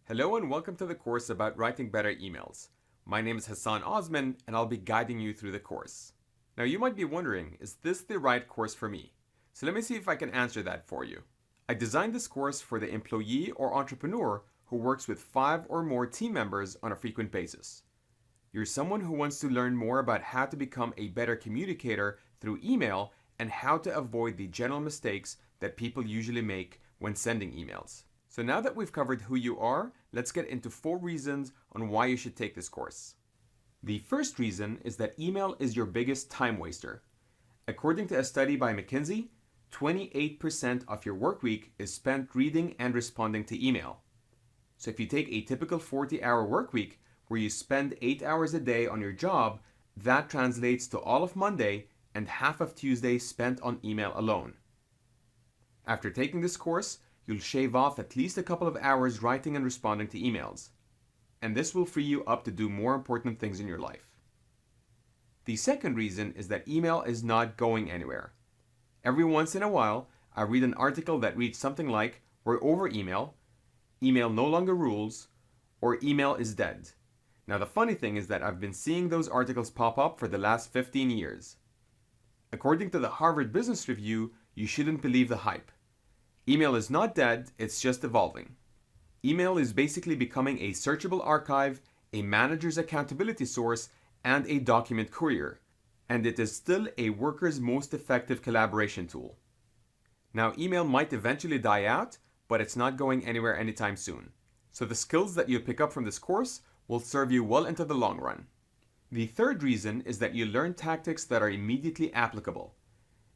Hello and welcome to the course about writing better emails. My name is Hassan Osman and I'll be guiding you through the course. Now you might be wondering, is this the right course for me? So let me see if I can answer that for you. I designed this course for the employee or entrepreneur who works with 5 or more team members on a frequent basis. You're someone who wants to learn more about how to become a better communicator through email and how to avoid the general mistakes that people usually make when sending emails. So now that we've covered who you are, let's get into 4 reasons on why you should take this course. The first reason is that email is your biggest time waster. According to a study by McKinsey, 28% of your work week is spent reading and responding to email. So if you take a typical 40-hour work week where you spend 8 hours a day on your job, that translates to all of Monday and half of Tuesday spent on email alone. After taking this course, you'll shave off at least a couple of hours writing and responding to emails. And this will free you up to do more important things in your life. The second reason is that email is not going anywhere. Every once in a while, I read an article that reads something like, "We're over email," "Email no longer rules," or "Email is dead." Now the funny thing is that I've been seeing those articles pop up for the last 15 years. According to the Harvard Business Review, you shouldn't believe the hype. Email is not dead, it's just evolving. Email is basically becoming a searchable archive, a manager's accountability source, and a document courier. And it is still a worker's most effective collaboration tool. Now, email might eventually die out, but it's not going anywhere anytime soon. So the skills that you pick up from this course will serve you well into the long run. The third reason is that you learn tactics that are immediately applicable.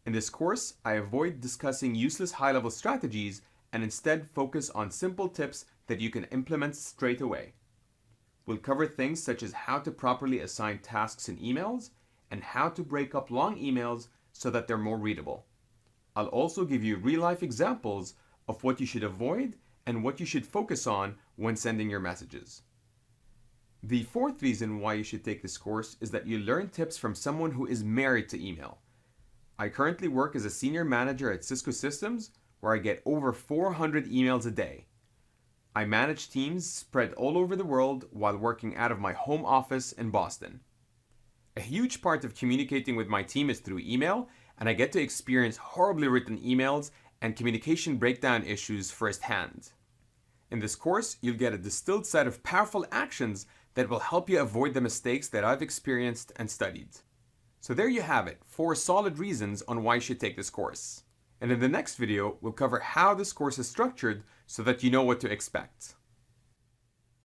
In this course, I avoid discussing useless high-level strategies and instead focus on simple tips that you can implement straight away. We'll cover things such as how to properly assign tasks in emails and how to break up long emails so that they're more readable. I'll also give you real-life examples of what you should avoid and what you should focus on when sending your messages. The fourth reason why you should take this course is that you learn tips from someone who is married to email. I currently work as a senior manager at Cisco Systems, where I get over 400 emails a day. I manage teams spread all over the world while working out of my home office in Boston. A huge part of communicating with my team is through email, and I get to experience horribly written emails and communication breakdown issues firsthand. In this course, you'll get a distilled set of powerful actions that will help you avoid the mistakes that I've experienced and studied. So there you have it, 4 solid reasons on why you should take this course. And in the next video, we'll cover how this course is structured so that you know what to expect.